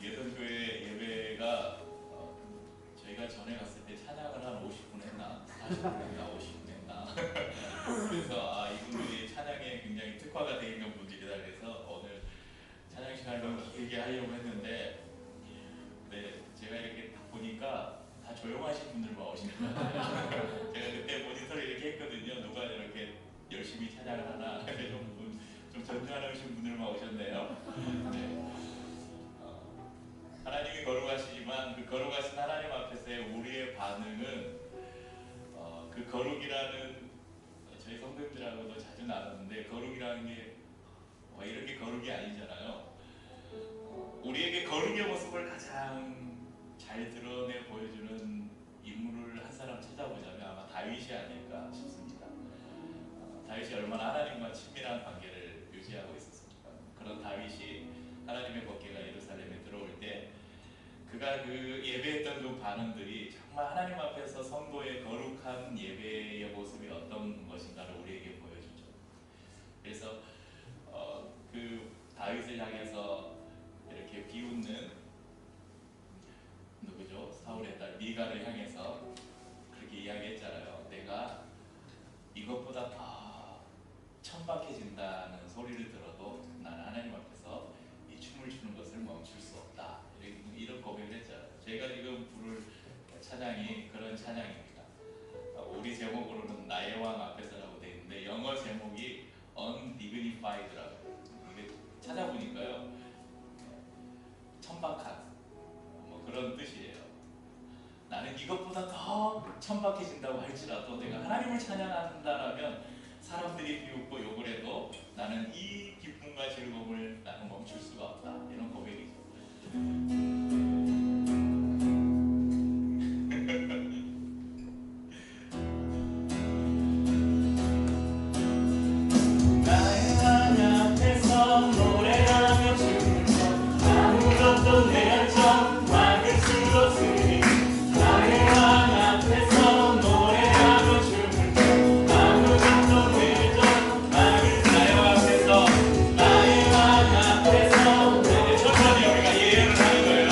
예선교회 예배가 저희가 전에 갔을 때 찬양을 한 50분 했나 40분 했나 50분 했나 그래서 이분들이 찬양에 굉장히 특화가 되어 있는 분들이다 그래서 오늘 찬양 시간을 좀 길게 하려고 했는데 제가 이렇게 딱 보니까 다 조용하신 분들만 오시는 거예요. 제가 그때 모니터를 이렇게 했거든요. 누가 이렇게 열심히 찬양을 하나 좀 전주하신 분들만 오셨네요. 네. 하나님이 거룩하시지만 그 거룩하신 하나님 앞에서의 우리의 반응은 그 거룩이라는 저희 성도님들하고도 자주 나누는데 거룩이라는 게 이렇게 거룩이 아니잖아요. 우리에게 거룩의 모습을 가장 잘 드러내 보여주는 인물을 한 사람 찾아보자면 아마 다윗이 아닐까 싶습니다. 다윗이 얼마나 하나님과 친밀한 관계를 유지하고 있었습니까? 그런 다윗이 하나님의 법궤가 예루살렘에 들어올 때 그가 그 예배했던 그 반응들이 정말 하나님 앞에서 성도의 거룩한 예배의 모습이 어떤 것인가를 우리에게 보여주죠. 그래서 그 다윗을 향해서 이렇게 비웃는 누구죠? 사울의 딸 미가를 향해서 그렇게 이야기했잖아요. 내가 이것보다 더 천박해진다는 소리를 들어도 나는 하나님 앞에서 이 춤을 추는 것을 멈출 수 없다. 이런 고백을 했잖아요. 제가 지금 부를 찬양이 그런 찬양입니다. 우리 제목으로는 나의 왕 앞에서라고 되어 있는데 영어 제목이 undignified라고 이게 찾아보니까요 천박한 그런 뜻이에요. 나는 이것보다 더 천박해진다고 할지라도 내가 하나님을 찬양한다라면 사람들이 비웃고 욕을 해도 나는 이 기쁨과 즐거움을 나는 멈출 수가 없다. 이런 고백이죠. 나의 왕 앞에서 노래하며 춤을 춰 아무것도 내 안정 막을 수 없으니 나의 왕 앞에서 노래하며 춤을 춰 아무것도 내 안정 막을 나의 왕 앞에서 천천히 우리가 예언을 하는 거예요.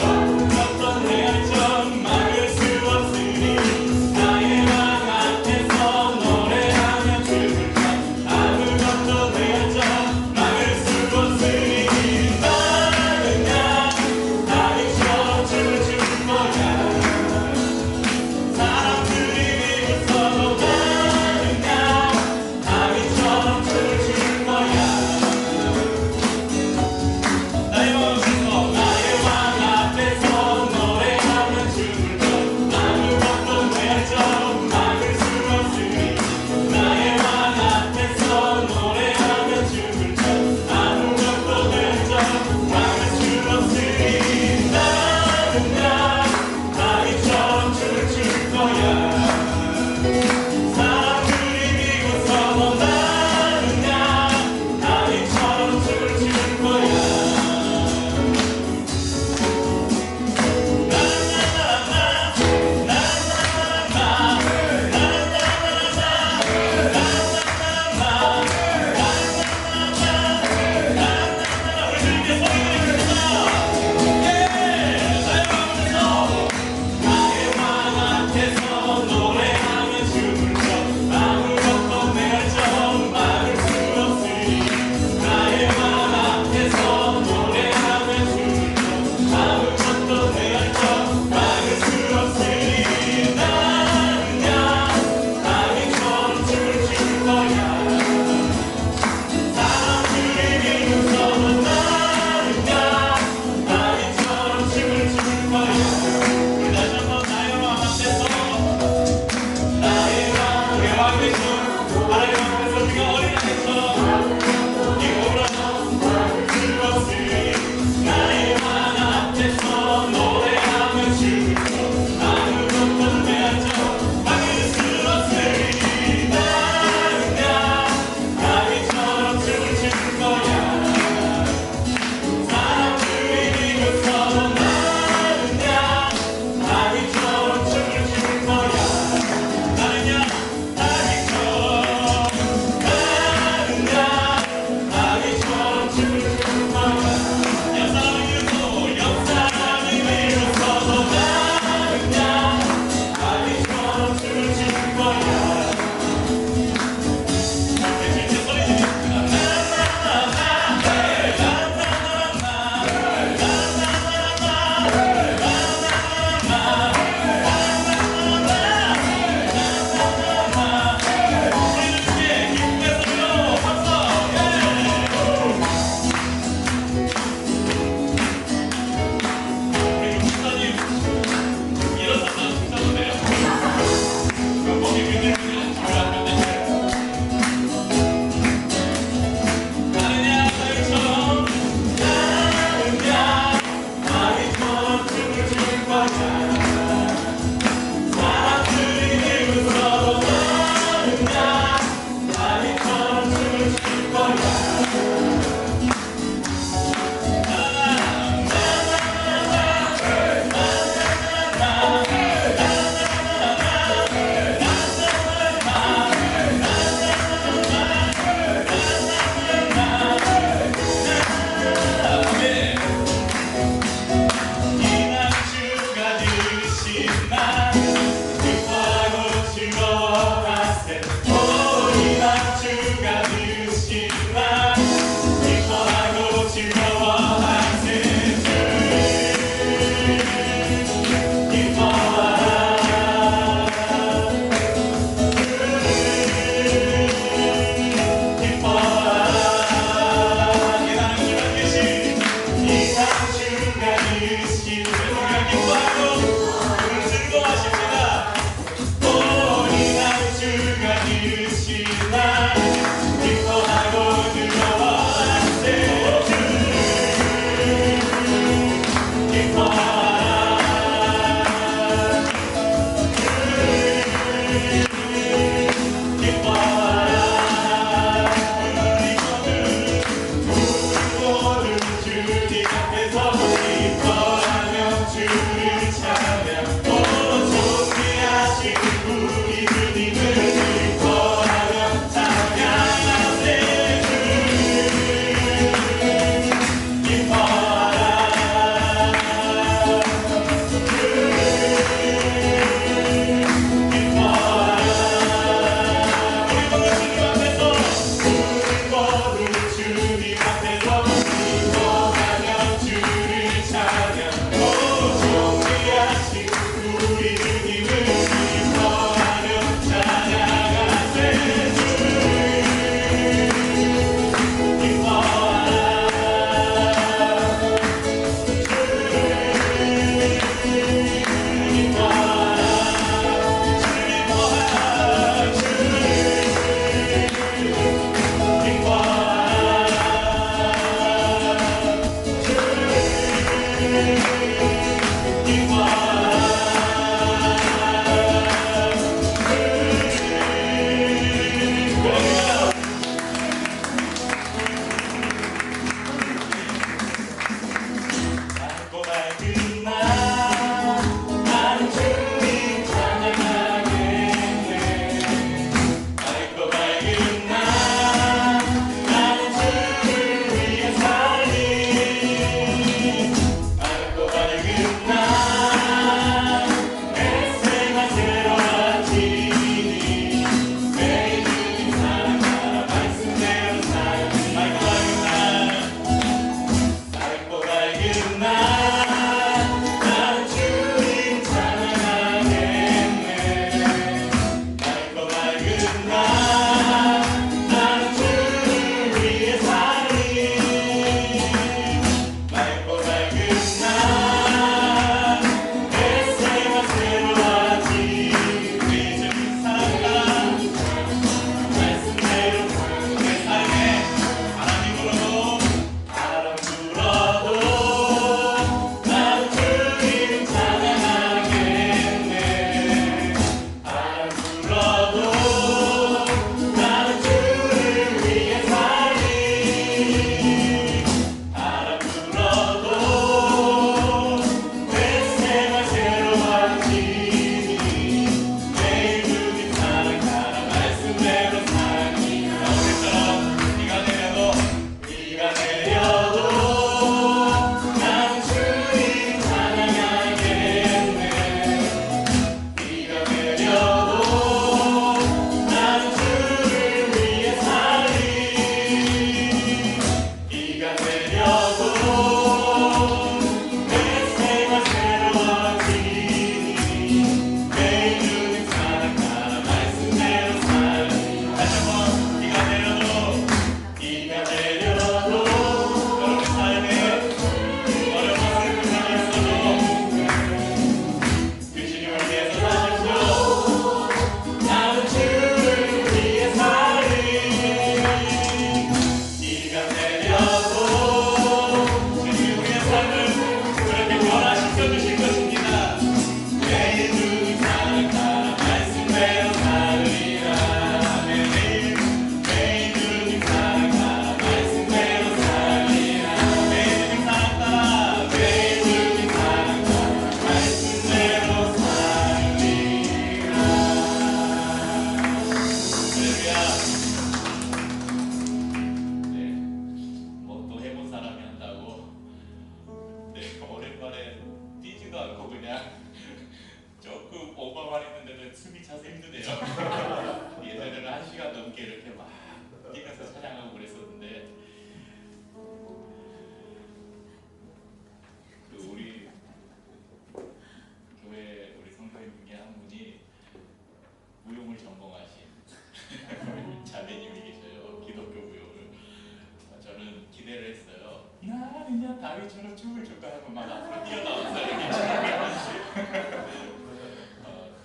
다윗처럼 춤을 출까 하고 막 앞으로 뛰어나와서 이렇게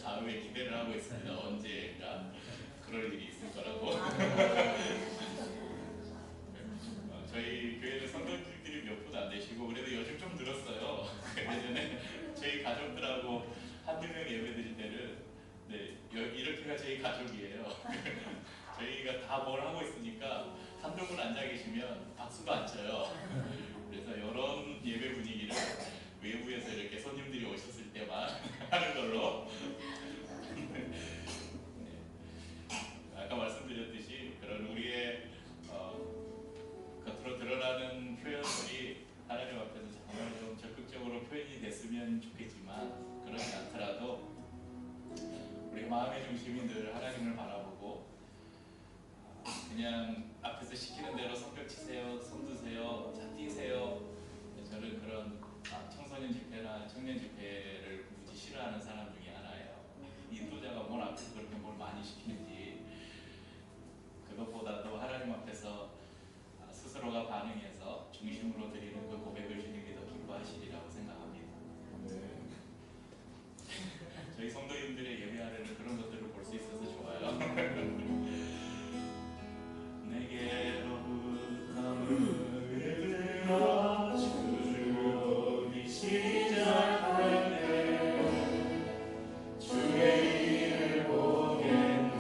다음에 기대를 하고 있습니다. 언제가 그럴 일이 있을 거라고. 저희 교회는 성도들이 몇 분 안 되시고 그래도 요즘 좀 늘었어요. 예전에 저희 가족들하고 한두 명 예배 드릴 때는 네, 이렇게가 저희 가족이에요. 저희가 다 뭘 하고 있으니까 한두 분 앉아 계시면 박수도 안 쳐요. 그래서 이런 예배 분위기를 외부에서 이렇게 손님들이 오셨을 때만 하는 걸로. 네. 아까 말씀드렸듯이 그런 우리의 겉으로 드러나는 표현들이 하나님 앞에서 정말 좀 적극적으로 표현이 됐으면 좋겠지만 그렇지 않더라도 우리 마음의 중심이 늘 하나님을 바라보고 그냥 앞에서 시키는 대로 성벽 치세요, 손 드세요, 자 뛰세요. 저는 그런 청소년 집회나 청년 집회를 무지 싫어하는 사람 중에 하나예요. 인도자가 뭘 앞에서 그렇게 뭘 많이 시키는지 그것보다도 하나님 앞에서 스스로가 반응해서 중심으로 드리는 그 고백을 주님이 더 기뻐하시리라고 생각합니다. 저희 성도님들의 예배하려는 그런 것들을 볼 수 있어서 좋아요. 내게로부터 음을 들어 주름이 시작할 때 주의 일을 보겠네.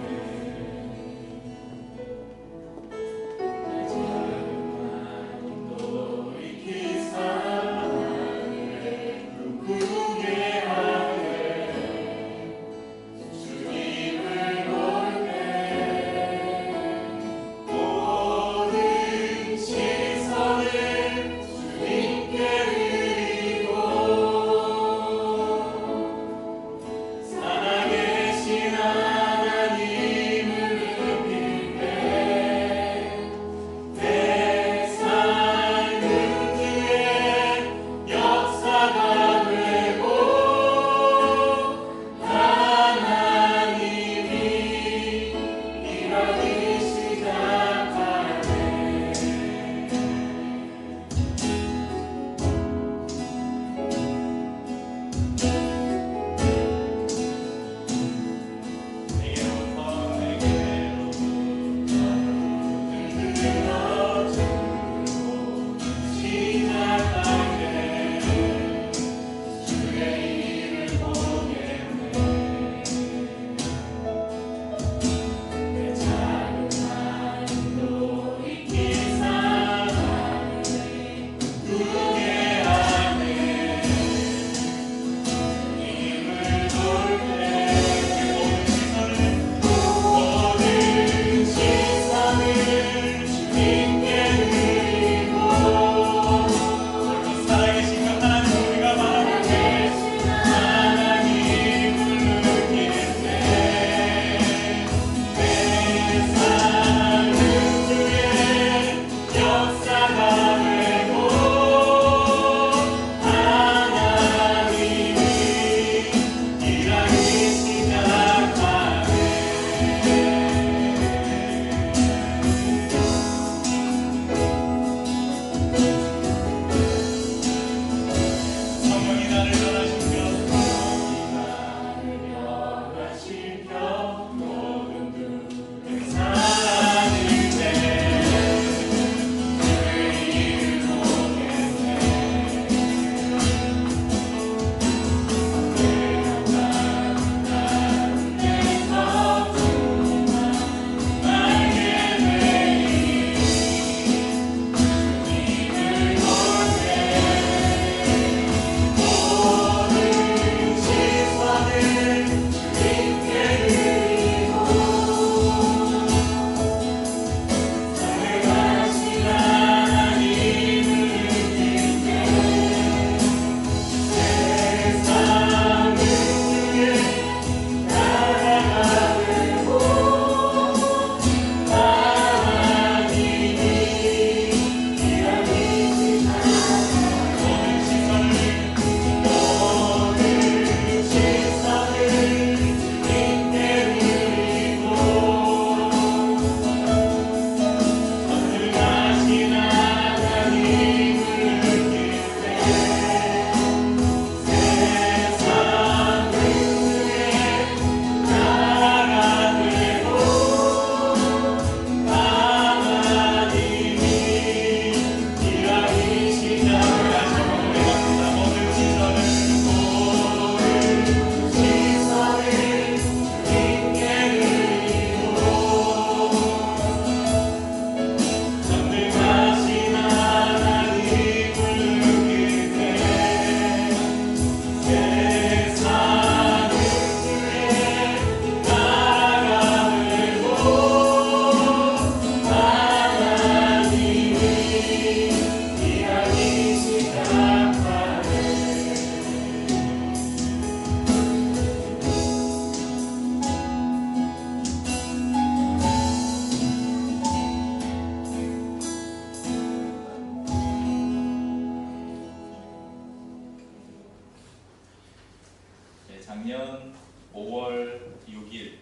작년 5월 6일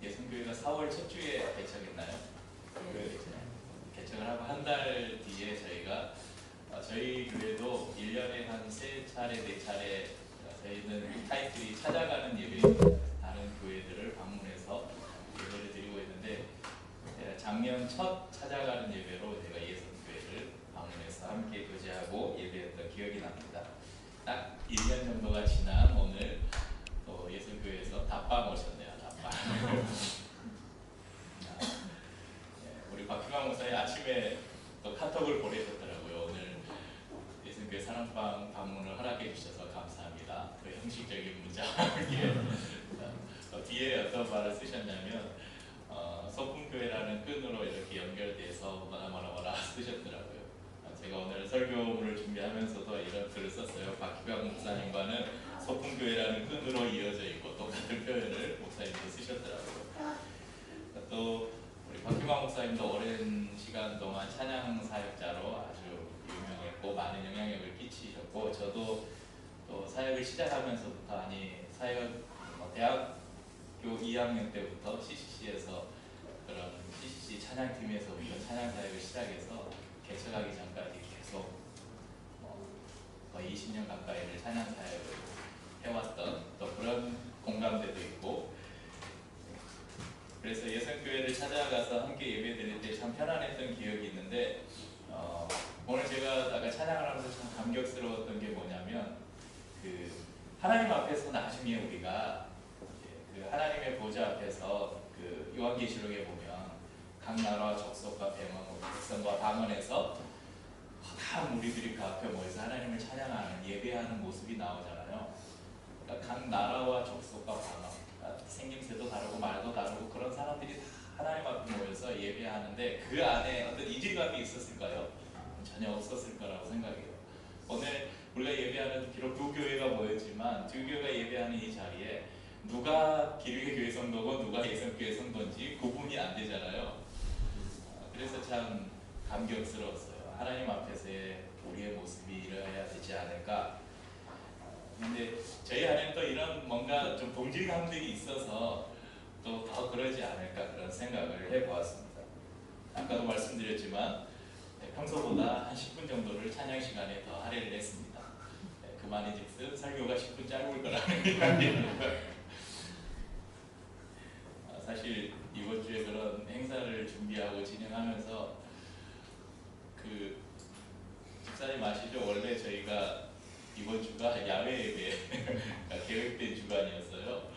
예선교회가 4월 첫 주에 개척했나요? 개척을 하고 한 달 뒤에 저희가 저희 교회도 1년에 한 3차례, 4차례 저희는 타이틀이 찾아가는 예배입니다. 다른 교회들을 방문해서 예배를 드리고 있는데 작년 첫 찾아가는 예배로 제가 예선교회를 방문해서 함께 교제하고 예배했던 기억이 납니다. 딱 1년 정도가 지난 오늘 또 예선교회에서 답방 오셨네요. 답방. 우리 박희광 목사님 아침에 또 카톡을 보내셨더라고요. 오늘 예선교회 사랑방 방문을 허락해 주셔서 감사합니다. 그 형식적인 문자 뒤에 어떤 말을 쓰셨냐면 소품교회라는 끈으로 이렇게 연결돼서 뭐라 쓰셨더라고요. 제가 오늘 설교문을 준비하면서도 이런 글을 썼어요. 박희광 목사님과는 소품교회라는 끈으로 이어져 있고 똑같은 표현을 목사님도 쓰셨더라고요. 또 우리 박희광 목사님도 오랜 시간 동안 찬양 사역자로 아주 유명했고 많은 영향력을 끼치셨고 저도 또 사역을 시작하면서부터 사역 대학교 2학년 때부터 CCC에서 그런 CCC 찬양팀에서부터 찬양 사역을 시작해서 개척하기 전까지 계속 거의 20년 가까이를 찬양 사역을 해왔던 또 그런 공감대도 있고 그래서 예선교회를 찾아가서 함께 예배 드릴 때 참 편안했던 기억이 있는데 오늘 제가 아까 찬양을 하면서 참 감격스러웠던 게 뭐냐면 그 하나님 앞에서 나중에 우리가 그 하나님의 보좌 앞에서 그 요한계시록에 보면 각 나라와 족속과 백성과 방언에서 다 무리들이 그 앞에 모여서 하나님을 찬양하는 예배하는 모습이 나오잖아요. 그러니까 각 나라와 족속과 방언 생김새도 다르고 말도 다르고 그런 사람들이 다 하나님 앞에 모여서 예배하는데 그 안에 어떤 이질감이 있었을까요? 전혀 없었을 거라고 생각해요. 오늘 우리가 예배하는 비록 두 교회가 모였지만 두 교회가 예배하는 이 자리에 누가 기류의 교회 성도고 누가 예선교회 성도인지 구분이 안 되잖아요. 그래서 참 감격스러웠어요. 하나님 앞에서의 우리의 모습이 이래야 되지 않을까. 근데 저희 안에 또 이런 뭔가 좀 동질감들이 있어서 또 더 그러지 않을까 그런 생각을 해보았습니다. 아까도 말씀드렸지만 평소보다 한 10분 정도를 찬양 시간에 더 할애를 했습니다. 그 말인즉슨 설교가 10분 짧을 거라는 이야기입니다. 사실 이번 주에 그런 행사를 준비하고 진행하면서 그 집사님 아시죠? 원래 저희가 이번 주가 야외 예배 계획된 주간이었어요.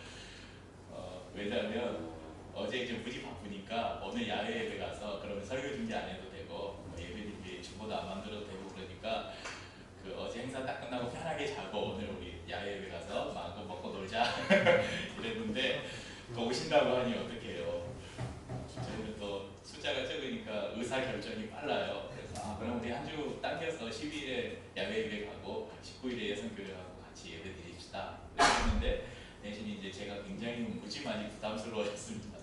왜냐하면 어제 이제 무지 바쁘니까 오늘 야외 예배 가서 그러면 설교 준비 안 해도 되고 예배 준비 주보도 안 만들어도 되고 그러니까 그 어제 행사 딱 끝나고 편하게 자고 오늘 우리 야외 예배 가서 마음껏 먹고 놀자 이랬는데 또 오신다고 하니 어떡해요. 저희는 또 숫자가 적으니까 의사결정이 빨라요. 그래서 그럼 우리 한 주 당겨서 12일에 야외 예배 가고 19일에 예선교회 가고 같이 예배 드립시다 그랬는데 대신 이제 제가 굉장히 무지많이 부담스러워졌습니다.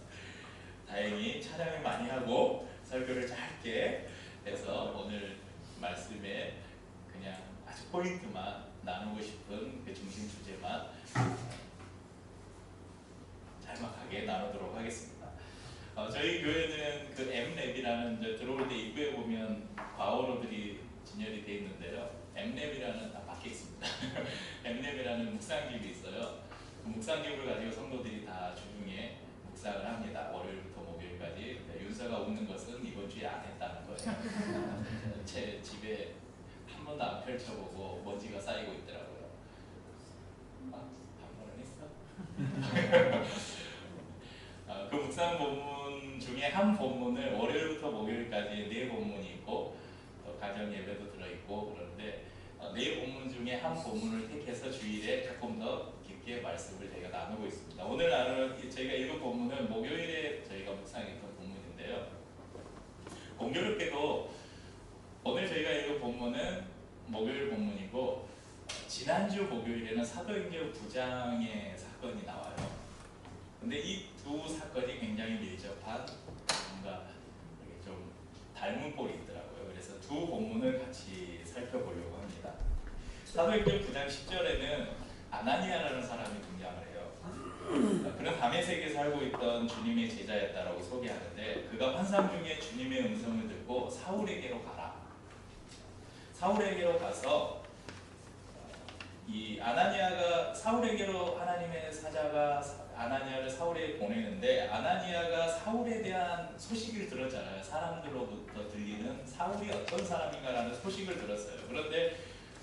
다행히 찬양을 많이 하고 설교를 짧게 해서 오늘 말씀에 그냥 아주 포인트만 나누고 싶은 그 중심 주제만 짤막하게 나누도록 하겠습니다. 저희 교회는 그 M랩이라는 들어올 때 입구에 보면 과언어들이 진열이 되어 있는데요. M랩이라는 밖에 있습니다. M랩이라는 묵상집이 있어요. 그 묵상집을 가지고 성도들이 다 주중에 묵상을 합니다. 월요일부터 목요일까지. 윤서가 웃는 것은 이번 주에 안 했다는 거예요. 제 집에 한 번도 안 펼쳐보고 먼지가 쌓이고 있더라고요. 한 번은 했어? 그 묵상 본문 중에 한 본문을 월요일부터 목요일까지 4본문이 있고 또 가정 예배도 들어있고 그런데 4본문 중에 한 본문을 택해서 주일에 조금 더 깊게 말씀을 저희가 나누고 있습니다. 오늘 저희가 읽은 본문은 목요일에 저희가 묵상했던 본문인데요. 공교롭게도 오늘 저희가 읽은 본문은 목요일 본문이고 지난주 목요일에는 사도행전 9장의 사건이 나와요. 근데 이 두 사건이 굉장히 밀접한 뭔가 좀 닮은 꼴이 있더라고요. 그래서 두 본문을 같이 살펴보려고 합니다. 사도행전 9장 10절에는 아나니아라는 사람이 등장을 해요. 그는 다메섹에 살고 있던 주님의 제자였다라고 소개하는데, 그가 환상 중에 주님의 음성을 듣고 사울에게로 가라. 사울에게로 가서 이 아나니아가 사울에게로 하나님의 사자가 아나니아를 사울에 보내는데, 아나니아가 사울에 대한 소식을 들었잖아요. 사람들로부터 들리는 사울이 어떤 사람인가라는 소식을 들었어요. 그런데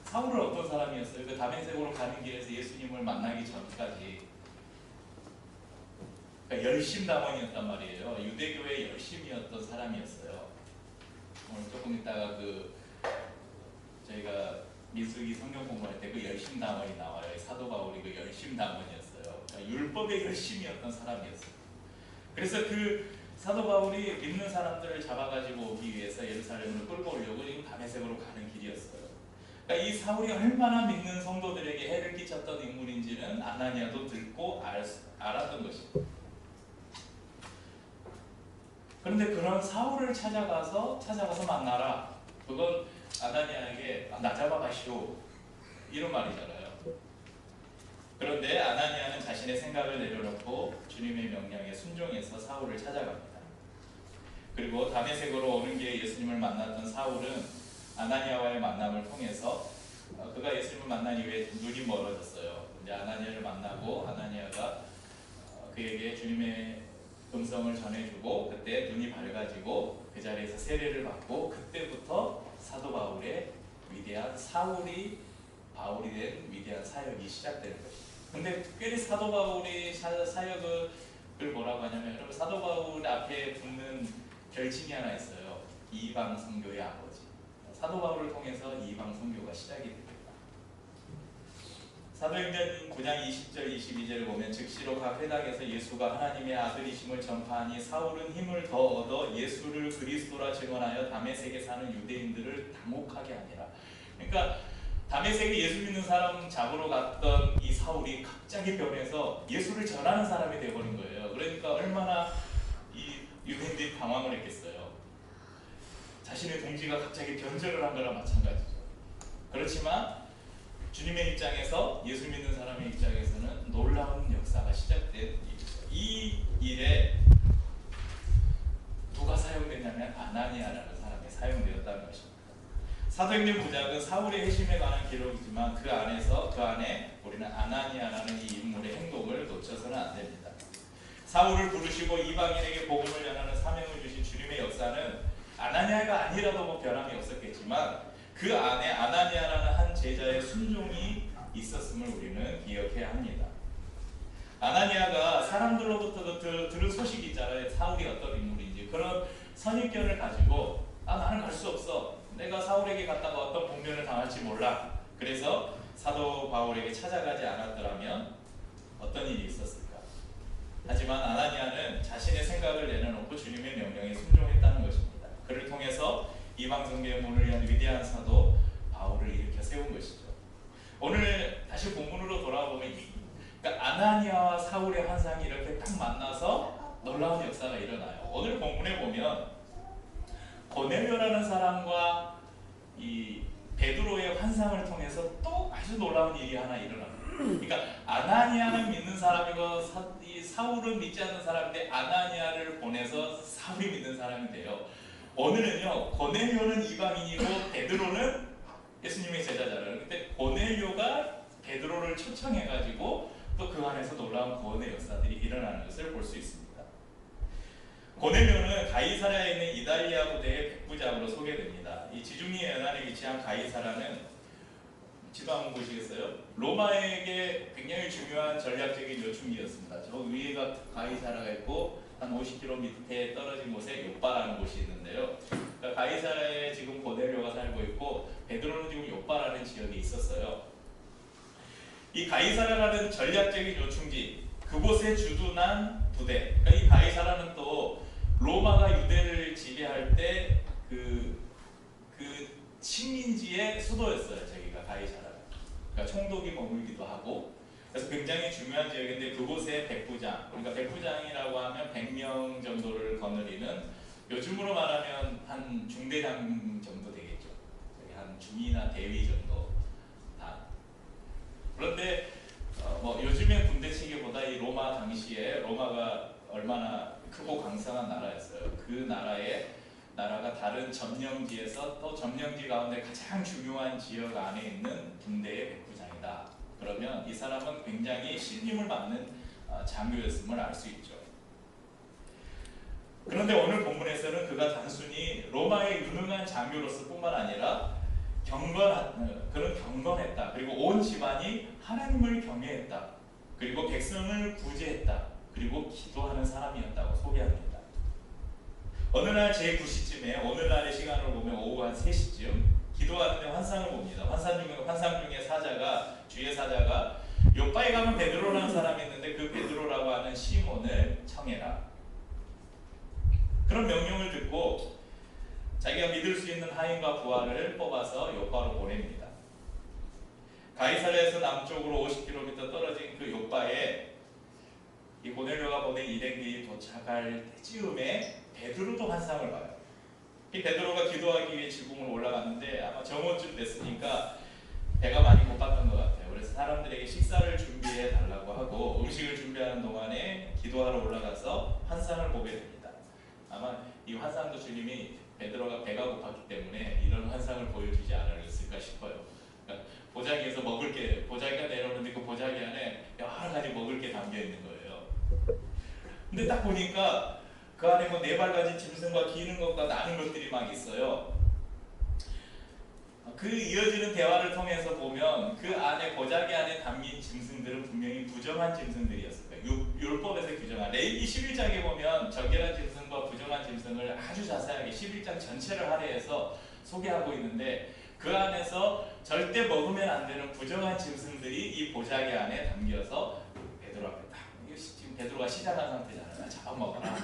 사울은 어떤 사람이었어요? 그 다메섹으로 가는 길에서 예수님을 만나기 전까지 그러니까 열심당원이었단 말이에요. 유대교의 열심이었던 사람이었어요. 오늘 조금 이따가 저희가 민수기 성경 공부할 때 그 열심당원이 나와요. 사도 바울이 그 열심당원이었어요. 그러니까 율법의 열심이었던 사람이었어요. 그래서 그 사도 바울이 믿는 사람들을 잡아가지고 오기 위해서 예루살렘으로 끌고 오려고 지금 다메섹으로 가는 길이었어요. 그러니까 이 사울이 얼마나 믿는 성도들에게 해를 끼쳤던 인물인지는 아나니아도 듣고 알았던 것입니다. 그런데 그런 사울을 찾아가서 만나라. 그건 아나니아에게 나 잡아가시오 이런 말이잖아요. 그런데 아나니아는 자신의 생각을 내려놓고 주님의 명령에 순종해서 사울을 찾아갑니다. 그리고 다메섹으로 오는 길에 예수님을 만났던 사울은 아나니아와의 만남을 통해서 그가 예수님을 만난 이후에 눈이 멀어졌어요. 이제 아나니아를 만나고 아나니아가 그에게 주님의 음성을 전해주고, 그때 눈이 밝아지고 그 자리에서 세례를 받고, 그때부터 사도 바울의 위대한 바울이 된 위대한 사역이 시작되는 것입니다. 근데 특별히 사도 바울의 사역을 뭐라고 하냐면, 여러분 사도 바울 앞에 붙는 별칭이 하나 있어요. 이방 선교의 아버지. 사도 바울을 통해서 이방 선교가 시작이 됩니다. 사도행전 9장 20절 22절을 보면, 즉시로 각 회당에서 예수가 하나님의 아들이심을 전파하니 사울은 힘을 더 얻어 예수를 그리스도라 증언하여 다메섹에 사는 유대인들을 당혹하게 하니라. 그러니까 다메섹에 예수 믿는 사람 잡으러 갔던 이 사울이 갑자기 변해서 예수를 전하는 사람이 되어버린 거예요. 그러니까 얼마나 이 유대인들이 당황을 했겠어요. 자신의 동지가 갑자기 변절을 한 거랑 마찬가지죠. 그렇지만 주님의 입장에서, 예수 믿는 사람의 입장에서는 놀라운 역사가 시작된 일이죠. 이 일에 누가 사용되냐면 아나니아라는 사람이 사용되었다는 것입니다. 사도행전 9장은 사울의 회심에 관한 기록이지만 그 안에 우리는 아나니아라는 이 인물의 행동을 놓쳐서는 안 됩니다. 사울을 부르시고 이방인에게 복음을 전하는 사명을 주신 주님의 역사는 아나니아가 아니라도 변함이 없었겠지만, 그 안에 아나니아라는 한 제자의 순종이 있었음을 우리는 기억해야 합니다. 아나니아가 사람들로부터 들은 소식이 있잖아요. 사울이 어떤 인물인지. 그런 선입견을 가지고 나는 갈 수 없어. 내가 사울에게 갔다가 어떤 봉변을 당할지 몰라. 그래서 사도 바울에게 찾아가지 않았더라면 어떤 일이 있었을까? 하지만 아나니아는 자신의 생각을 내려놓고 주님의 명령에 순종했다는 것입니다. 그를 통해서 이방 선교의 문을 연 위대한 사도 바울을 일으켜 세운 것이죠. 오늘 다시 본문으로 돌아보면, 그러니까 아나니아와 사울의 환상이 이렇게 딱 만나서 놀라운 역사가 일어나요. 오늘 본문에 보면 고넬료라는 사람과 이 베드로의 환상을 통해서 또 아주 놀라운 일이 하나 일어납니다. 그러니까 아나니아는 믿는 사람이고 사울은 믿지 않는 사람인데, 아나니아를 보내서 사울이 믿는 사람이 돼요. 오늘은요, 고넬료는 이방인이고 베드로는 예수님의 제자잖아요. 근데 고넬료가 베드로를 초청해가지고 또 그 안에서 놀라운 구원의 역사들이 일어나는 것을 볼 수 있습니다. 고넬료는 가이사랴에 있는 이달리아 부대의 백부장으로 소개됩니다. 이 지중해 연안에 위치한 가이사랴는, 지도 한번 보시겠어요? 로마에게 굉장히 중요한 전략적인 요충지였습니다. 저 위에가 가이사랴가 있고 한 50km 밑에 떨어진 곳에 요빠라는 곳이 있는데요. 그러니까 가이사랴에 지금 고넬료가 살고 있고 베드로는 지금 요빠라는 지역에 있었어요. 이 가이사랴라는 전략적인 요충지, 그곳에 주둔한 부대. 그러니까 이 가이사랴는 또 로마가 유대를 지배할 때 그 식민지의 수도였어요. 저기가 가이사랴. 그러니까 총독이 머물기도 하고, 그래서 굉장히 중요한 지역인데, 그곳에 백부장, 그러니까 백부장이라고 하면 100명 정도를 거느리는, 요즘으로 말하면 한 중대장 정도 되겠죠. 한 중이나 대위 정도 다. 그런데 뭐 요즘의 군대 체계보다 이 로마 당시에 로마가 얼마나 크고 강성한 나라였어요. 그 나라가 다른 점령지에서 또 점령지 가운데 가장 중요한 지역 안에 있는 군대의 백부장이다. 그러면 이 사람은 굉장히 신임을 받는 장교였음을 알 수 있죠. 그런데 오늘 본문에서는 그가 단순히 로마의 유능한 장교로서 뿐만 아니라 그런 경건했다. 그리고 온 집안이 하나님을 경외했다. 그리고 백성을 구제했다. 그리고 기도하는 사람이었다고 소개합니다. 어느 날 제9시쯤에 오늘날의 시간으로 보면 오후 한 3시쯤 기도하는데 환상을 봅니다. 환상 중에 주의 사자가 요바에 가면 베드로라는 사람이 있는데 그 베드로라고 하는 시몬을 청해라. 그런 명령을 듣고 자기가 믿을 수 있는 하인과 부하를 뽑아서 요바로 보냅니다. 가이사랴에서 남쪽으로 50km 떨어진 그 요바에 이 고넬료가 보낸 일행들이 도착할 때쯤에 베드로도 환상을 봐요. 이 베드로가 기도하기 위해 지붕으로 올라갔는데 아마 정오쯤 됐으니까 배가 많이 고팠던 것 같아요. 그래서 사람들에게 식사를 준비해 달라고 하고 음식을 준비하는 동안에 기도하러 올라가서 환상을 보게 됩니다. 아마 이 환상도 주님이 베드로가 배가 고팠기 때문에 이런 환상을 보여주지 않았을까 싶어요. 그러니까 보자기가 내려오는데 그 보자기 안에 여러 가지 먹을 게 담겨 있는 거예요. 근데 딱 보니까 그 안에 뭐 4발가진 짐승과 기는 것과 나는 것들이 막 있어요. 그 이어지는 대화를 통해서 보면 그 안에 보자기 안에 담긴 짐승들은 분명히 부정한 짐승들이었어요. 율법에서 규정한 레위기 11장에 보면 정결한 짐승과 부정한 짐승을 아주 자세하게 11장 전체를 할애해서 소개하고 있는데 그 안에서 절대 먹으면 안 되는 부정한 짐승들이 이 보자기 안에 담겨서 베드로 앞에 딱 지금 베드로가 시장한 상태잖아요. 잡아먹어라.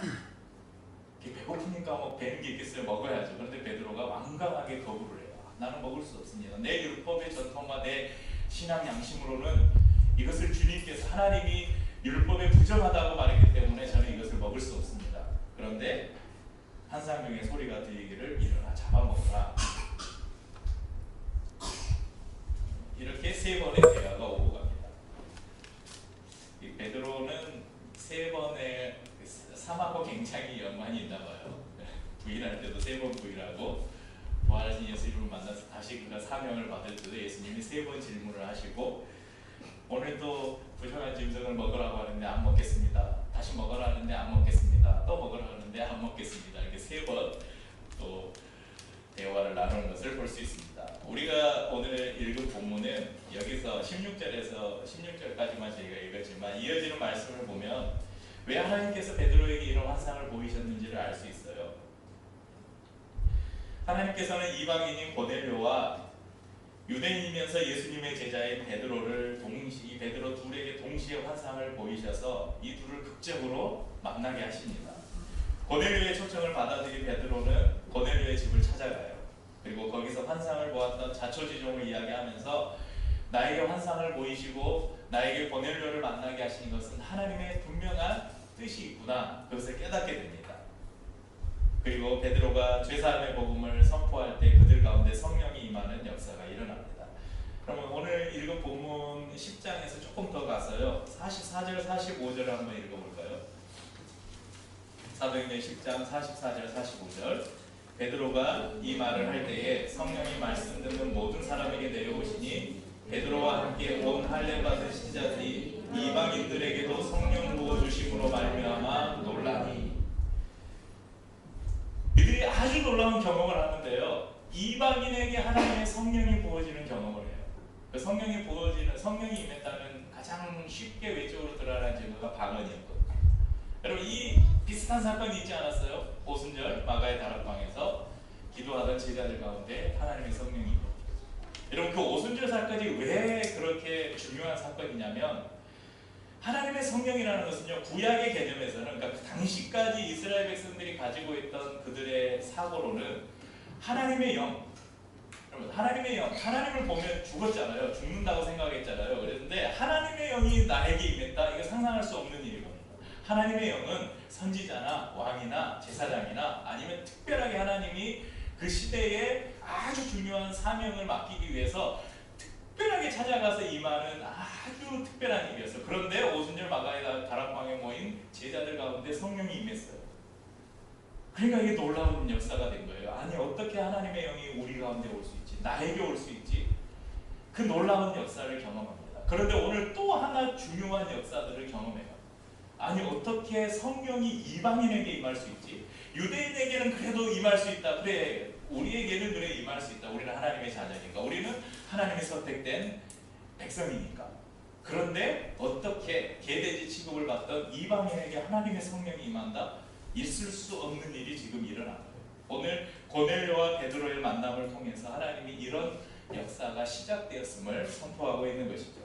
배고프니까 뭐 배는 게 있겠어요. 먹어야죠. 그런데 베드로가 완강하게 거부를 해요. 나는 먹을 수 없습니다. 내 율법의 전통과 내 신앙 양심으로는 이것을 주님께서 하나님이 율법에 부정하다고 말했기 때문에 저는 이것을 먹을 수 없습니다. 그런데 환상 중에 소리가 들리기를 일어나 잡아먹어라. 이렇게 3번의 대화가 오고 갑니다. 이 베드로는 3번의 삶하고 굉장히 연관이 있나 봐요. 부인할 때도 3번 부인하고 부활하신 예수님을 만나서 다시 그가 사명을 받을 때도 예수님이 3번 질문을 하시고 오늘 또 부정한 짐승을 먹으라고 하는데 안 먹겠습니다. 다시 먹으라 하는데 안 먹겠습니다. 또 먹으라 하는데 안 먹겠습니다. 이렇게 3번 또 대화를 나누는 것을 볼 수 있습니다. 우리가 오늘 읽은 본문은 여기서 16절까지만 저희가 읽었지만 이어지는 말씀을 보면 왜 하나님께서 베드로에게 이런 환상을 보이셨는지를 알 수 있어요. 하나님께서는 이방인인 고넬료와 유대인이면서 예수님의 제자인 이 베드로 둘에게 동시에 환상을 보이셔서 이 둘을 극적으로 만나게 하십니다. 고넬료의 초청을 받아들인 베드로는 고넬료의 집을 찾아가요. 그리고 거기서 환상을 보았던 자초지종을 이야기하면서 나에게 환상을 보이시고 나에게 고넬료를 만나게 하신 것은 하나님의 분명한 뜻이 있구나. 그것을 깨닫게 됩니다. 그리고 베드로가 죄사함의 복음을 선포할 때 그들 가운데 성령이 임하는 역사가 일어납니다. 그러면 오늘 읽은 본문 10장에서 조금 더 가서요. 44절, 45절을 한번 읽어볼까요? 사도행전 10장 44절, 45절 베드로가 이 말을 할 때에 성령이 말씀 듣는 모든 사람에게 내려오시니 베드로와 함께 온 할례 받은 신자들이 이방인들에게도 성령 부어 주심으로 말미암아 놀라니. 이들이 아주 놀라운 경험을 하는데요. 이방인에게 하나님의 성령이 부어지는 경험을 해요. 그 성령이 임했다는 가장 쉽게 외적으로 드러나는 증거가 방언이었거든요. 여러분 이 비슷한 사건이 있지 않았어요? 오순절 마가의 다락방에서 기도하던 제자들 가운데 하나님의 성령이 임했죠. 여러분 그 오순절 사건이 왜 그렇게 중요한 사건이냐면 하나님의 성령이라는 것은요 구약의 개념에서는 그러니까 그 당시까지 이스라엘 백성들이 가지고 있던 그들의 사고로는 하나님의 영, 여러분 하나님의 영, 하나님을 보면 죽었잖아요. 죽는다고 생각했잖아요. 그런데 하나님의 영이 나에게 임했다. 이거 상상할 수 없는 일이거든요. 하나님의 영은 선지자나 왕이나 제사장이나 아니면 특별하게 하나님이 그 시대에 아주 중요한 사명을 맡기기 위해서 특별하게 찾아가서 임하는 아주 특별한 일이었어요. 그런데 오순절 마가의 다락방에 모인 제자들 가운데 성령이 임했어요. 그러니까 이게 놀라운 역사가 된 거예요. 아니 어떻게 하나님의 영이 우리 가운데 올 수 있지? 나에게 올 수 있지? 그 놀라운 역사를 경험합니다. 그런데 오늘 또 하나 중요한 역사들을 경험해요. 아니 어떻게 성령이 이방인에게 임할 수 있지? 유대인에게는 그래도 임할 수 있다. 그래 우리에게는 그래 임할 수 있다. 우리는 하나님의 자녀니까. 우리는 하나님의 선택된 백성이니까. 그런데 어떻게 개돼지 취급을 받던 이방인에게 하나님의 성령이 임한다? 있을 수 없는 일이 지금 일어난 거예요. 오늘 고넬료와 베드로의 만남을 통해서 하나님이 이런 역사가 시작되었음을 선포하고 있는 것이죠.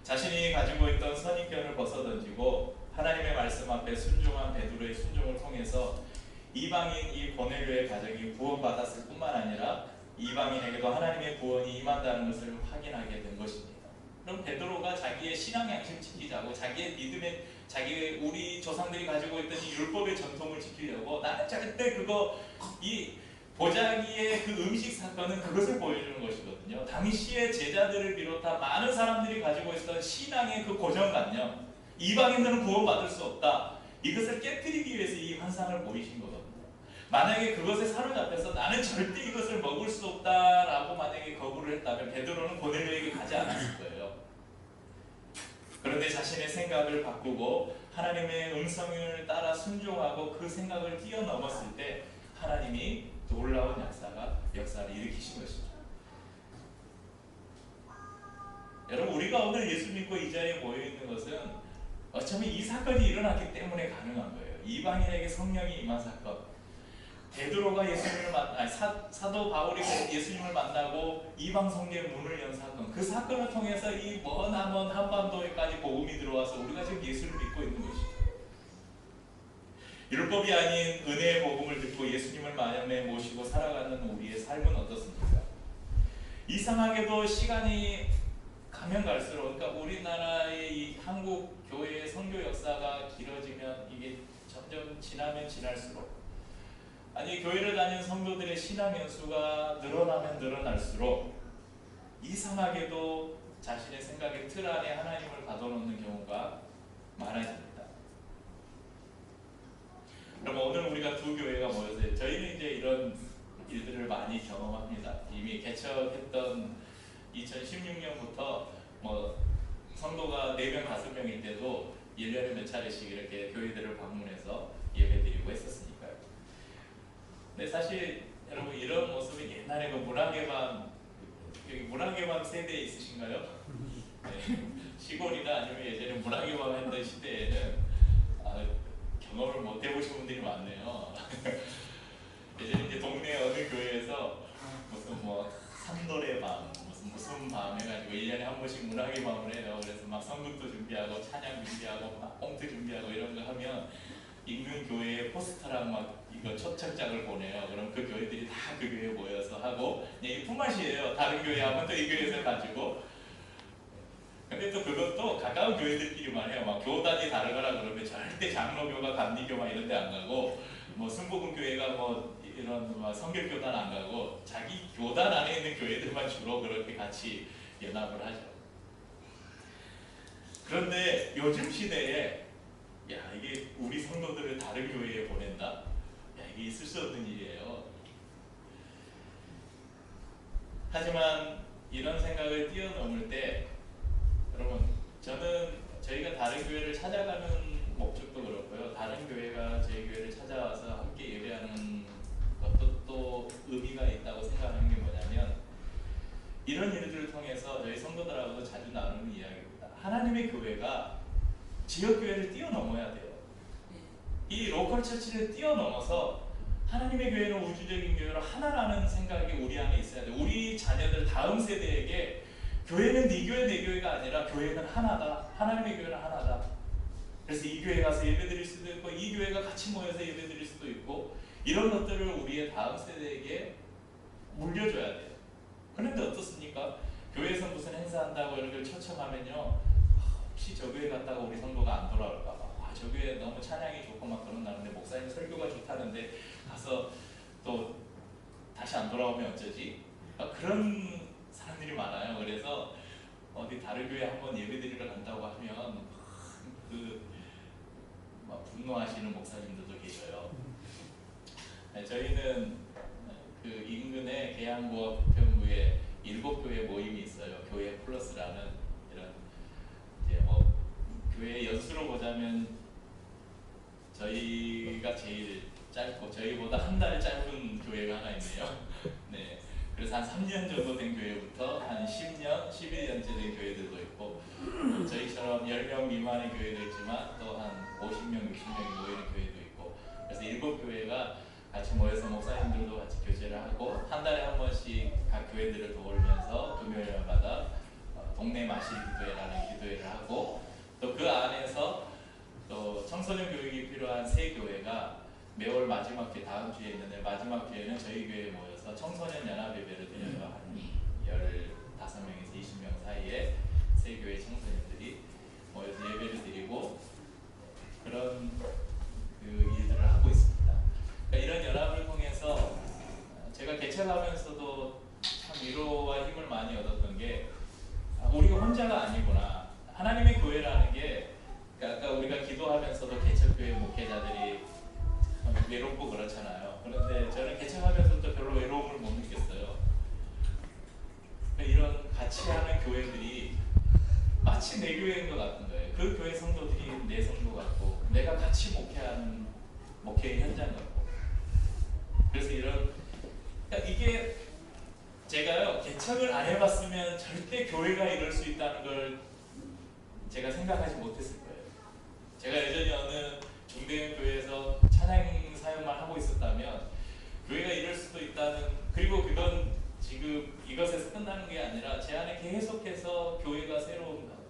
자신이 가지고 있던 선입견을 벗어던지고 하나님의 말씀 앞에 순종한 베드로의 순종을 통해서 이방인 이 고넬료의 가정이 구원받았을 뿐만 아니라 이방인에게도 하나님의 구원이 임한다는 것을 확인하게 된 것입니다. 그럼 베드로가 자기의 신앙 양심 지키자고 자기의 믿음의 우리 조상들이 가지고 있던 이 율법의 전통을 지키려고 나는 절대 그거 이 보자기의 그 음식 사건은 그것을 보여주는 것이거든요. 당시의 제자들을 비롯한 많은 사람들이 가지고 있었던 신앙의 그 고정관념, 이방인들은 구원받을 수 없다. 이것을 깨뜨리기 위해서 이 환상을 보이신 거거든요. 만약에 그것에 사로잡혀서 나는 절대 이것을 먹을 수 없다라고 만약에 거부를 했다면 베드로는 고넬료에게 가지 않았을 거예요. 그런데 자신의 생각을 바꾸고 하나님의 음성을 따라 순종하고 그 생각을 뛰어넘었을 때 하나님이 놀라운 역사를 일으키신 것이죠. 여러분 우리가 오늘 예수 믿고 이 자리에 모여있는 것은 어쩌면 이 사건이 일어났기 때문에 가능한 거예요. 이방인에게 성령이 임한 사건, 베드로가 사도 바울이 예수님을 만나고 이방 성계의 문을 연 사건, 그 사건을 통해서 이 먼 한반도에까지 복음이 들어와서 우리가 지금 예수를 믿고 있는 것이죠. 율법이 아닌 은혜의 복음을 듣고 예수님을 마음에 모시고 살아가는 우리의 삶은 어떻습니까? 이상하게도 시간이 가면 갈수록, 그러니까 우리나라의 이 한국 교회의 선교 역사가 길어지면 이게 점점 지나면 지날수록, 아니 교회를 다니는 성도들의 신앙 연수가 늘어나면 늘어날수록 이상하게도 자신의 생각의 틀 안에 하나님을 가둬놓는 경우가 많아집니다. 그럼 오늘 우리가 두 교회가 모여서 저희는 이제 이런 일들을 많이 경험합니다. 이미 개척했던 2016년부터 뭐 성도가 4명, 5명일 때도 1년에 몇 차례씩 이렇게 교회들을 방문해서 예배드리고 했었으니까요. 근데 사실 여러분 이런 모습이 옛날에 그 여기 문화개방 세대에 있으신가요? 네. 시골이나 아니면 예전에 문화개방 했던 시대에는 경험을 못 해보신 분들이 많네요. 예전에 이제 동네 어느 교회에서 무슨 뭐 산노래방, 무슨 밤 해가지고 1년에 한 번씩 문화개방을 해요. 그래서 막 성극도 준비하고 찬양 준비하고 막 꽁트 준비하고 이런 거 하면 있는 교회에 포스터랑 막 이거 초청장을 보내요. 그럼 그 교회들이 다 그 교회에 모여서 하고 그냥 이 품앗이에요. 다른 교회 하면 또 이 교회에서 가지고. 근데 또 그것도 가까운 교회들끼리만 해요. 막 교단이 다르거나 그러면 절대 장로교가 감리교만 이런 데 안 가고, 뭐 순복음교회가 뭐 이런 막 성결교단 안 가고 자기 교단 안에 있는 교회들만 주로 그렇게 같이 연합을 하죠. 그런데 요즘 시대에 야 이게 우리 성도들을 다른 교회에 보낸다? 야 이게 있을 수 없는 일이에요. 하지만 이런 생각을 뛰어넘을 때 여러분 저는 저희가 다른 교회를 찾아가는 목적도 그렇고요. 다른 교회가 저희 교회를 찾아와서 함께 예배하는 것도 또 의미가 있다고 생각하는 게 뭐냐면 이런 일들을 통해서 저희 성도들하고도 자주 나누는 이야기입니다. 하나님의 교회가 지역교회를 뛰어넘어야 돼요. 이 로컬 처치를 뛰어넘어서 하나님의 교회는 우주적인 교회로 하나라는 생각이 우리 안에 있어야 돼요. 우리 자녀들 다음 세대에게 교회는 네 교회 내 교회가 아니라 교회는 하나다. 하나님의 교회는 하나다. 그래서 이 교회 가서 예배드릴 수도 있고 이 교회가 같이 모여서 예배드릴 수도 있고 이런 것들을 우리의 다음 세대에게 물려줘야 돼요. 그런데 어떻습니까? 교회에서 무슨 행사한다고 이렇게 초청하면요, 혹시 저 교회 갔다가 우리 성도가 안 돌아올까 봐, 저 교회 너무 찬양이 좋고 막 그런다는데 목사님 설교가 좋다는데 가서 또 다시 안 돌아오면 어쩌지? 그런 사람들이 많아요. 그래서 어디 다른 교회 한번 예배드리러 간다고 하면 막 분노하시는 목사님들도 계셔요. 저희는 그 인근에 계양구와 부평구에 7교회 모임이 있어요. 교회 플러스라는 이런 이제 뭐 교회 연수로 보자면 저희가 제일 짧고 저희보다 한 달 짧은 교회가 하나 있네요. 네. 그래서 한 3년 정도 된 교회부터 한 10년, 11년째 된 교회들도 있고 저희처럼 10명 미만의 교회도 있지만 또 한 50명, 60명이 모이는 교회도 있고 그래서 7교회가 같이 모여서 목사님들도 같이 교제를 하고 한 달에 한 번씩 각 교회들을 도우면서 금요일마다 동네 마실 기도회라는 기도회를 하고 또 그 안에서 또 청소년 교육이 필요한 세 교회가 매월 마지막 주에 다음 주에 있는데 마지막 주에는 저희 교회에 모여서 청소년 연합 예배를 드려요. 한 15명에서 20명 사이에 세 교회 청소년들이 모여서 예배를 드리고 그런 그 일들을 하고 있습니다. 그러니까 이런 연합을 통해서 제가 개척하면서도 참 위로와 힘을 많이 얻었던 게 우리가 혼자가 아니구나. 하나님의 교회라는 게 아까 우리가 기도하면서도 개척교회 목회자들이 외롭고 그렇잖아요. 그런데 저는 개척하면서도 별로 외로움을 못 느꼈어요. 이런 같이 하는 교회들이 마치 내 교회인 것 같은 거예요. 그 교회 성도들이 내 성도 같고 내가 같이 목회하는 목회의 현장 같고 그래서 그러니까 이게 제가요 개척을 안 해봤으면 절대 교회가 이럴 수 있다는 걸 제가 생각하지 못했을 거예요. 제가 예전에 어느 중대형 교회에서 찬양 사역만 하고 있었다면 교회가 이럴 수도 있다는 그리고 그건 지금 이것에서 끝나는 게 아니라 제 안에 계속해서 교회가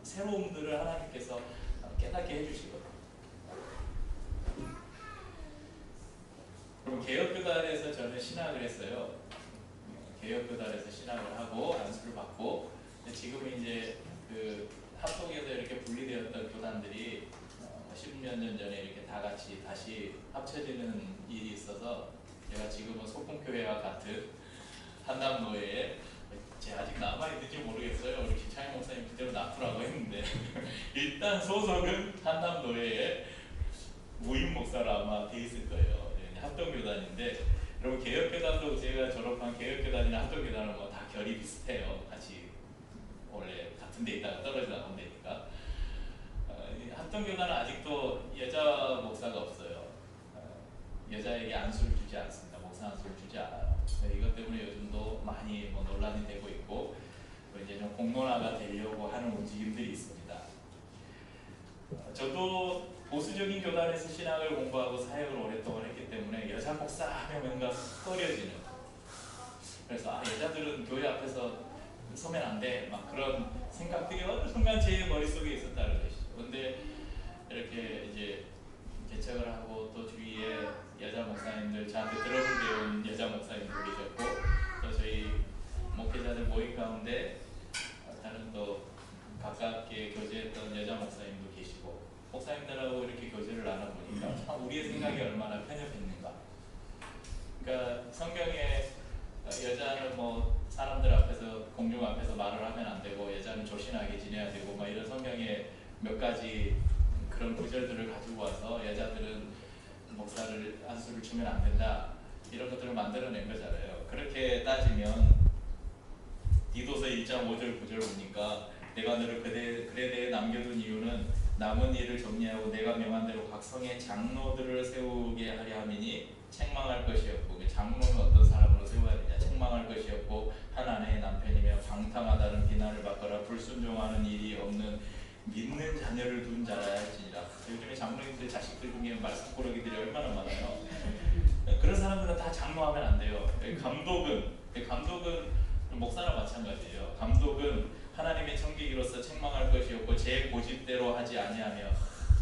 새로움들을 하나님께서 깨닫게 해주시거든요. 그럼 개혁교단에서 저는 신학을 했어요. 개혁교단에서 신학을 하고 안수를 받고 지금은 이제 그 합동에서 이렇게 분리되었던 교단들이 10몇 년 전에 이렇게 다 같이 다시 합쳐지는 일이 있어서 제가 지금은 소풍교회와 같은 한남노회에 아직 남아있는지 모르겠어요. 우리 김창희 목사님 그대로 납부라고 했는데 일단 소속은 한남노회에 무임 목사로 아마 돼 있을 거예요. 합동교단인데 여러분 개혁교단도 제가 졸업한 개혁교단이나 합동교단은 뭐 다 결이 비슷해요. 같이 원래 같은 데 있다가 떨어져 나온 데니까 합동교단은 아직도 여자 목사가 없어요. 여자에게 안수를 주지 않습니다. 목사 안수를 주지 않아요. 이것 때문에 요즘도 많이 뭐 논란이 되고 있고 이제 좀 공론화가 되려고 하는 움직임들이 있습니다. 저도 보수적인 교단에서 신학을 공부하고 사역을 오랫동안 했기 때문에 여자 목사 하면 뭔가 꺼려지는 그래서 여자들은 교회 앞에서 서면 안 돼 막 그런 생각들이 어느 순간 제 머릿속에 있었다는 것이죠. 근데 이렇게 이제 개척을 하고 또 주위에 여자 목사님들 저한테 드럼을 배운 여자 목사님들 계셨고 또 저희 목회자들 모임 가운데 다른 또 가깝게 교제했던 여자 목사님도 계시고 목사님들하고 이렇게 교제를 나눠보니까 참 우리의 생각이 얼마나 편협했는가. 그러니까 성경에 여자는 뭐 사람들 앞에서 공중 앞에서 말을 하면 안 되고 여자는 조신하게 지내야 되고 막 이런 성경에 몇 가지 그런 구절들을 가지고 와서 여자들은 목사를 안수를 주면 안 된다 이런 것들을 만들어낸 거잖아요. 그렇게 따지면 디도서 1장 5절 9절 보니까 내가 너를 그래 대에 남겨둔 이유는 남은 일을 정리하고 내가 명한 대로 각 성의 장로들을 세우게 하려 함이니 책망할 것이었고 장로는 어떤 사람으로 세워야 되냐 책망할 것이었고 한 아내의 남편이며 방탕하다는 비난을 받거나 불순종하는 일이 없는 믿는 자녀를 둔 자라야 할지니라. 요즘에 장로님들 자식들 중에 말썽꾸러기들이 얼마나 많아요. 그런 사람들은 다 장로하면 안 돼요. 감독은 목사나 마찬가지예요. 감독은 하나님의 청지기로서 책망할 것이었고 제 고집대로 하지 아니하며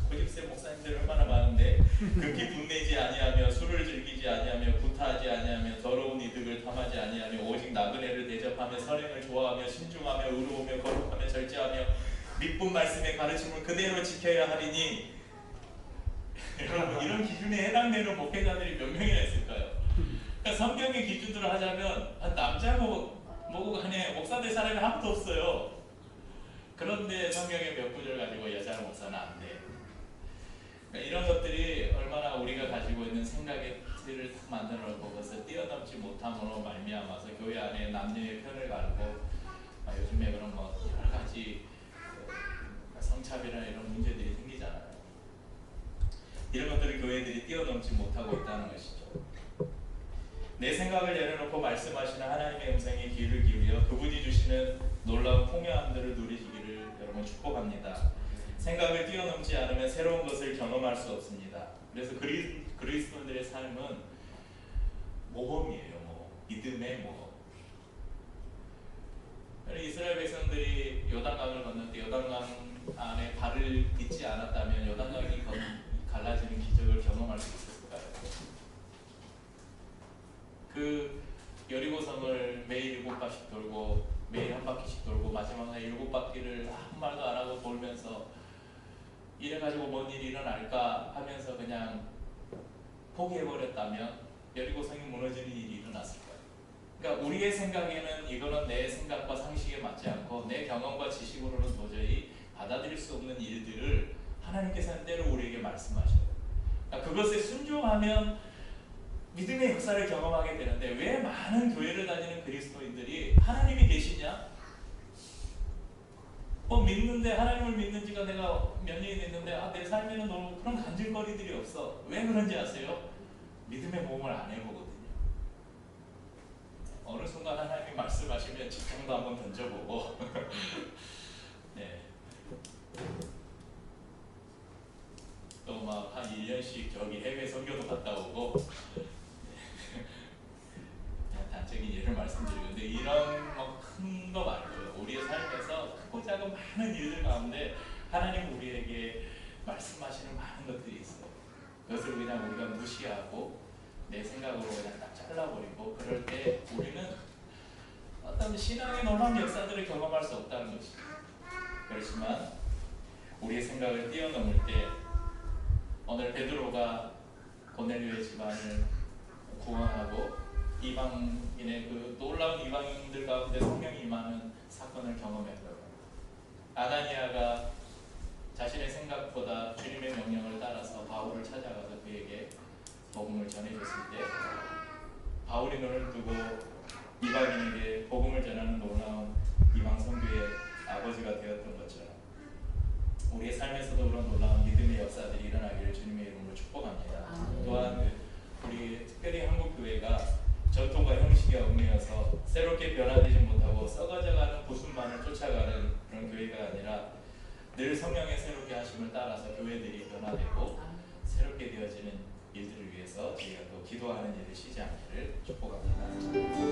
고집세 목사님들 얼마나 많은데 극히 분내지 아니하며 술을 즐기지 아니하며 구타하지 아니하며 더러운 이득을 탐하지 아니하며 오직 나그네를 대접하며 선행을 좋아하며 신중하며 의로우며 거룩하며 절제하며 믿분 말씀의 가르침을 그대로 지켜야 하리니 여러분 이런 기준에 해당되는 목회자들이 몇 명이나 있을까요? 그러니까 성경의 기준으로 하자면 남자고 보고 가네 목사 될 사람이 아무도 없어요. 그런데 성경의 몇 구절 가지고 여자 목사는 안 돼. 그러니까 이런 것들이 얼마나 우리가 가지고 있는 생각의 틀을 딱 만들어 놓고 그것을 뛰어넘지 못함으로 말미암아서 교회 안에 남녀의 편을 가르고 요즘에 그런 뭐 여러 가지 성차별이나 이런 문제들이 생기잖아요. 이런 것들을 교회들이 뛰어넘지 못하고 있다는 것이죠. 내 생각을 내려놓고 말씀하시는 하나님의 음성에 귀를 기울여 그분이 주시는 놀라운 풍요함들을 누리시기를 여러분 축복합니다. 생각을 뛰어넘지 않으면 새로운 것을 경험할 수 없습니다. 그래서 그리스도인들의 삶은 모범이에요. 믿음의 모범. 이스라엘 백성들이 요단강을 건널 때 요단강 안에 발을 딛지 않았다면 요단강이 갈라지는 기적을 경험할 수 있었을까요? 그 여리고성을 매일 7바퀴씩 돌고 매일 한 바퀴씩 돌고 마지막에 7바퀴를 아무 말도 안 하고 돌면서 이래가지고 뭔 일이 일어날까 하면서 그냥 포기해버렸다면 여리고성이 무너지는 일이 일어났을까요? 그러니까 우리의 생각에는 이거는 내 생각과 상식에 맞지 않고 내 경험과 지식으로는 도저히 받아들일 수 없는 일들을 하나님께서는 때로 우리에게 말씀하셔요. 그러니까 그것에 순종하면 믿음의 역사를 경험하게 되는데 왜 많은 교회를 다니는 그리스도인들이 하나님이 계시냐? 믿는데 하나님을 믿는 지가 내가 몇 년이 됐는데 내 삶에는 너무 그런 간질거리들이 없어. 왜 그런지 아세요? 믿음의 모험을 안 해보거든요. 어느 순간 하나님이 말씀하시면 직장도 한번 던져보고 네. 또 막 한 1년씩 저기 해외 선교도 갔다 오고 그냥 단적인 예를 말씀드리는데 이런 큰 거 말고요. 우리의 삶에서 크고 작은 많은 일들 가운데 하나님 우리에게 말씀하시는 많은 것들이 있어요. 그것을 그냥 우리가 무시하고 내 생각으로 그냥 딱 잘라버리고 그럴 때 우리는 어떤 신앙의 놀라운 역사들을 경험할 수 없다는 것이죠. 그렇지만 우리의 생각을 뛰어넘을 때 오늘 베드로가 고넬료의 집안을 구원하고 이방인의 그 놀라운 이방인들 가운데 성령이 임하는 사건을 경험했고요. 아나니아가 자신의 생각보다 주님의 명령을 따라서 바울을 찾아가서 그에게 복음을 전해줬을 때 바울이 눈을 뜨고 이방인에게 복음을 전하는 놀라운 이방 선교의 아버지가 되었던 것처럼 우리의 삶에서도 그런 놀라운 믿음의 역사들이 일어나기를 주님의 이름으로 축복합니다. 또한 우리 특별히 한국교회가 전통과 형식에 얽매여서 새롭게 변화되지 못하고 썩어져가는 부순만을 쫓아가는 그런 교회가 아니라 늘 성령의 새롭게 하심을 따라서 교회들이 변화되고 새롭게 되어지는 일들을 위해서 저희가 또 기도하는 일을 쉬지 않기를 축복합니다.